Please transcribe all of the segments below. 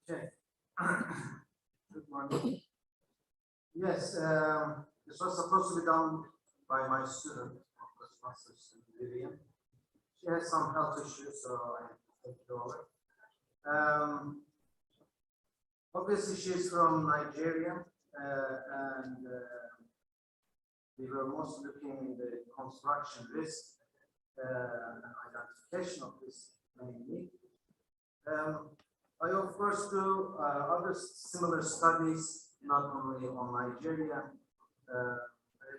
Okay. Good morning. Yes, this was supposed to be done by my student, of course, master student Vivian. She has some health issues, so I take it over. Obviously, she's from Nigeria, and we were mostly looking in the construction risk and identification of this mainly. I of course do other similar studies, not only on Nigeria.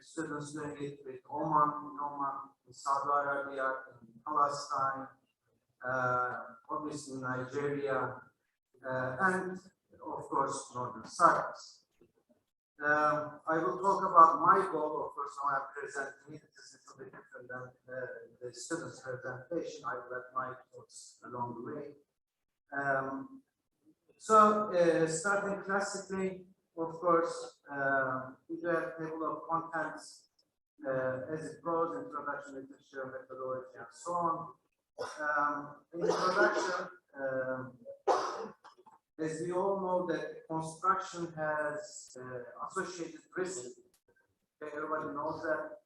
Students doing it with Oman, in Saudi Arabia, in Palestine, obviously Nigeria, and of course Northern Cyprus. I will talk about my goal. Of course, when I'm presenting it, is a little bit different than the student's presentation. I will add my thoughts along the way. Starting classically, of course, we do have a table of contents as it goes, introduction, literature, methodology, and so on. In introduction, as we all know that construction has associated risk. Everybody knows that.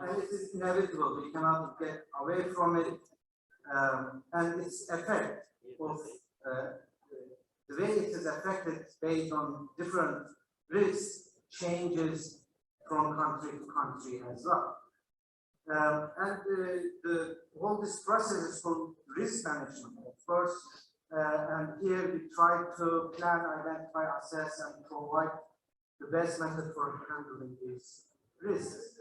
And it is inevitable. We cannot get away from it. And its effect of the way it is affected based on different risks changes from country to country as well. All this process is called risk management, of course. And here we try to plan, identify, assess, and provide the best method for handling these risks.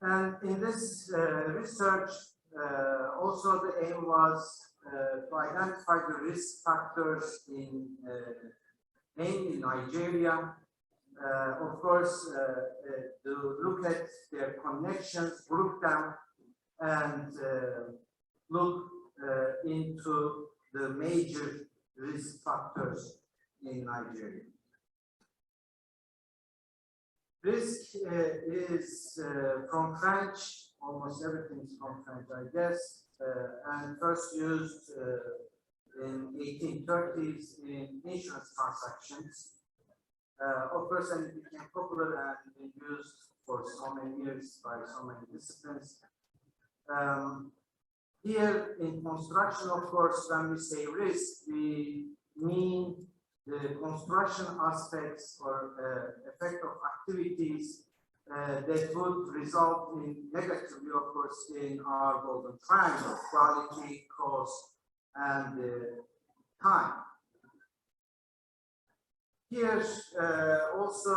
And in this research, also the aim was to identify the risk factors in mainly Nigeria. Of course, to look at their connections, group them, and look into the major risk factors in Nigeria. Risk is from French, almost everything is from French, I guess, and first used in 1830s in insurance transactions. Of course, and it became popular and been used for so many years by so many disciplines. Here in construction, of course, when we say risk, we mean the construction aspects or effect of activities that would result in negatively, of course, in our golden triangle: quality, cost, and time. Here, also,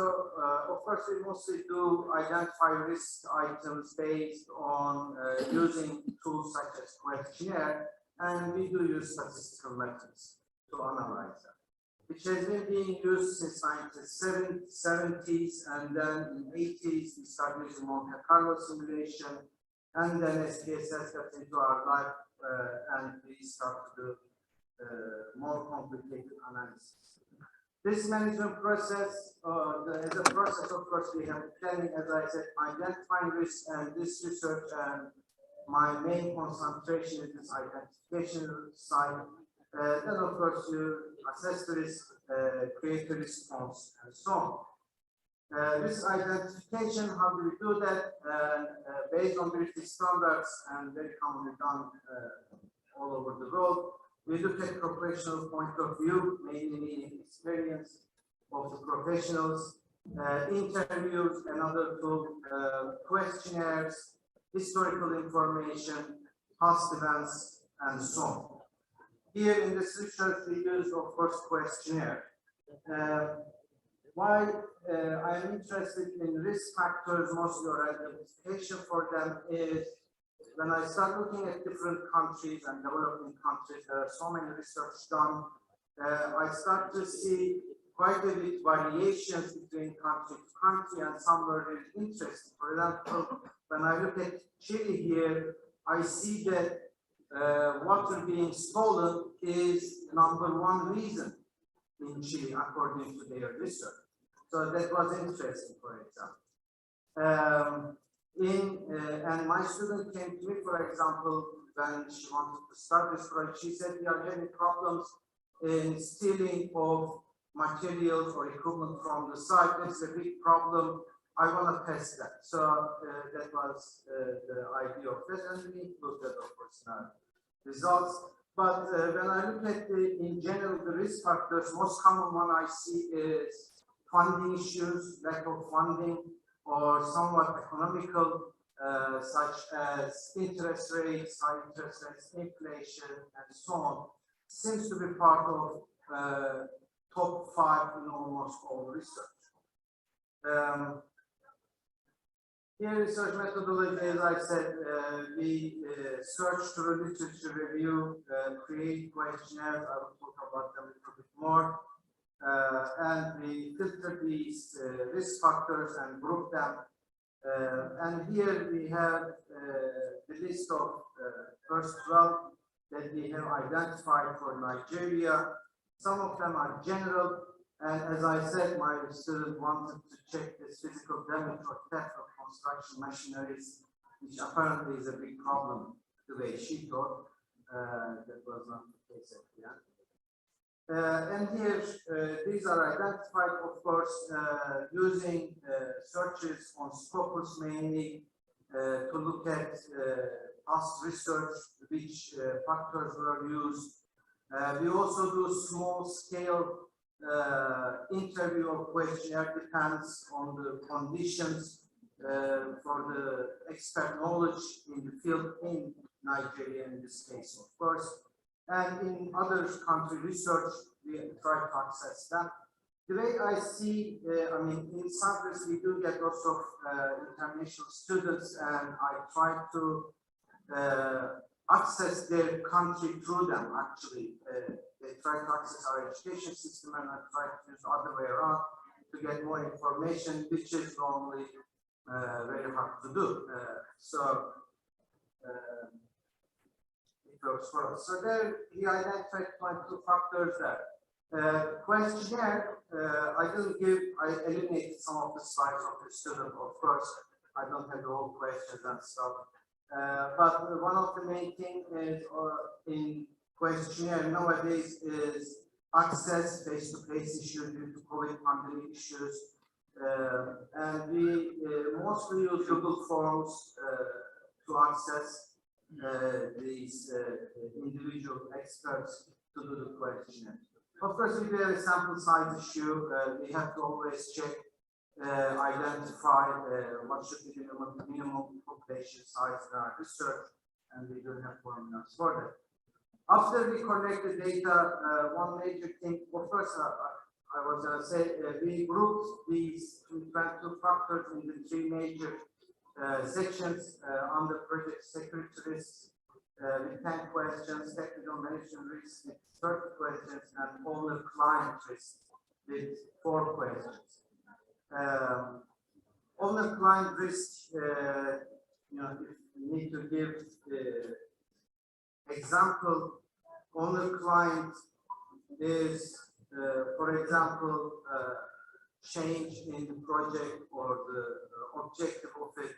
of course, we mostly do identify risk items based on using tools such as questionnaire, and we do use statistical methods to analyze them, which has been being used since 1970s, and then in the 80s we started using Monte Carlo simulation, and then SPSS got into our life, and we started to do more complicated analysis. This management process, as a process, of course, we have planning, as I said, identifying risk, and this research, and my main concentration is this identification side. Then, of course, you assess the risk, create a response, and so on. Risk identification, how do we do that? Based on British standards and very commonly done all over the world. We look at professional point of view, mainly meaning experience of the professionals, interviews, another tool, questionnaires, historical information, past events, and so on. Here in this research, we use, of course, questionnaire. Why I'm interested in risk factors, mostly or identification for them, is when I start looking at different countries and developing countries, there are so many research done. I start to see quite a bit variations between country to country, and some were really interesting. For example, when I look at Chile here, I see that water being stolen is #1 reason in Chile, according to their research. So that was interesting, for example. And my student came to me, for example, when she wanted to start this project, she said we are having problems in stealing of materials or equipment from the site. That's a big problem. I want to test that. So that was the idea of that, and we include that, of course, in our results. But when I look at in general the risk factors, most common one I see is funding issues, lack of funding, or somewhat economical, such as interest rates, high interest rates, inflation, and so on, seems to be part of top 5 in almost all research. Here, research methodology, as I said, we search through literature review, create questionnaires. I will talk about them a little bit more. And we filter these risk factors and group them. And here we have the list of first 12 that we have identified for Nigeria. Some of them are general. And as I said, my student wanted to check this physical damage or theft of construction machineries, which apparently is a big problem the way she thought. That was not the case at the end. And here, these are identified, of course, using searches on Scopus mainly to look at past research, which factors were used. We also do small-scale interview or questionnaire, depends on the conditions for the expert knowledge in the field in Nigeria in this case, of course. And in other country research, we try to access that. The way I see, I mean, in Cyprus, we do get lots of international students, and I try to access their country through them, actually. They try to access our education system, and I try to use the other way around to get more information, which is normally very hard to do. It works for us. So there we identified 22 factors there. Questionnaire, I eliminated some of the slides of the student, of course. I don't have the whole questions and stuff. But one of the main things is in questionnaire nowadays is access, face-to-face issues due to COVID pandemic issues. And we mostly use Google Forms to access these individual experts to do the questionnaire. Of course, if we have a sample size issue, we have to always check, identify what should be the minimum population size in our research, and we do have formulas for that. After we collect the data, one major thing, well, first, I was going to say, we grouped these 22 factors in the 3 major sections under project security risks with 10 questions, technical management risks with 30 questions, and owner client risks with 4 questions. Owner client risk, you know, if you need to give example, owner client is, for example, change in the project or the objective of it,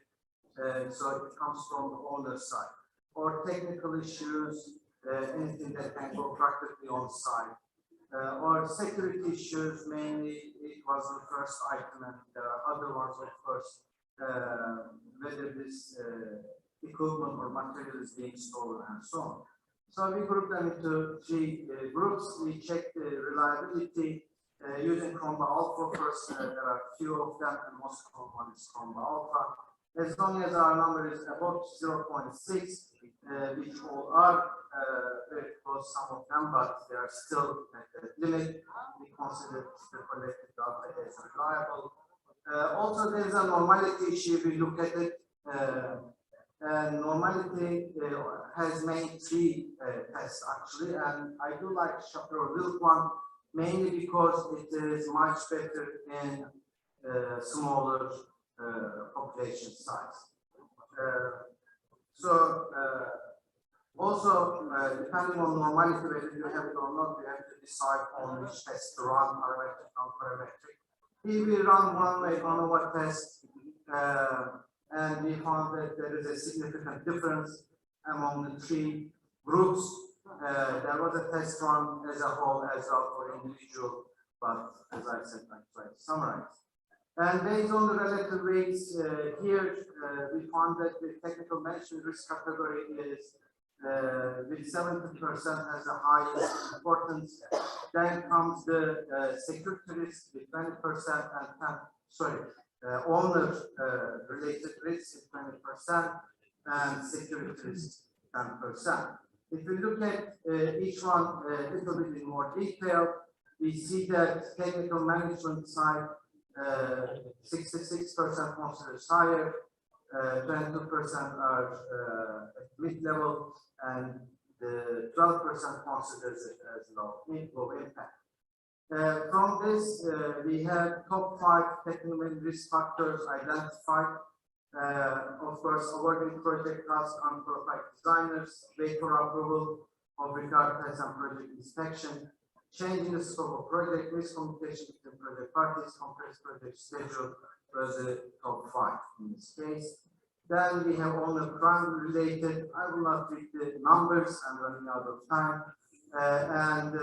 so it comes from the owner side, or technical issues, anything that can go practically on site, or security issues, mainly it was the first item, and there are other ones, of course, whether this equipment or material is being stolen and so on. So we group them into 3 groups. We check the reliability using Chroma Alpha first. There are few of them, and most common one is Chroma Alpha. As long as our number is above 0.6, which all are very close, some of them, but they are still at the limit, we consider the collected data as reliable. Also, there is a normality issue. We look at it. And normality has made 3 tests actually, and I do like Shapiro-Wilk one mainly because it is much better in smaller population size. Also, depending on normality, whether you have it or not, we have to decide on which test to run, parametric, non-parametric. If we run one way ANOVA test, and we found that there is a significant difference, among the three groups. There was a test run as a whole as well for individual, but as I said, I tried to summarize. And based on the relative weights here, we found that the technical management risk category is with 70% has the highest importance. Then comes the security risk with 20% and owner related risk is 20% and security risk 10%. If we look at each one a little bit in more detail, we see that technical management side 66% considers higher, 22% are at mid-level, and the 12% considers it as low impact. From this, we have top 5 technical risk factors identified. Of course, awarding project tasks on qualified designers, wait for approval of regard tests and project inspection, changing the scope of project, miscommunication between project parties, compressed project schedule was the top 5 in this case. Then we have all the crime related. I will not read the numbers, I'm running out of time. And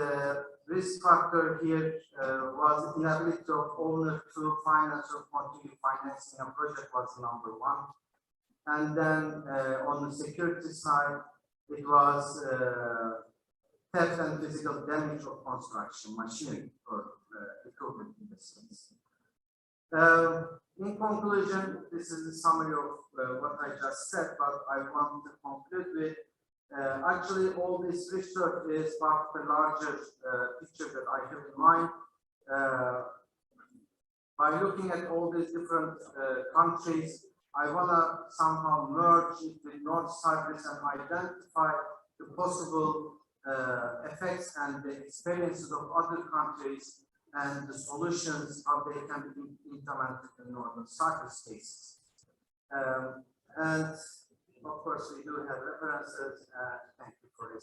risk factor here was the inability of owner to finance or continue financing a project was number 1. And then on the security side, it was theft and physical damage of construction machinery or equipment in this sense. In conclusion, this is the summary of what I just said, but I want to conclude with actually all this research is part of the larger picture that I have in mind. By looking at all these different countries, I want to somehow merge it with North-South risk and identify the possible effects and the experiences of other countries and the solutions, how they can be implemented in Northern Cyprus cases. And of course, we do have references. Thank you for this.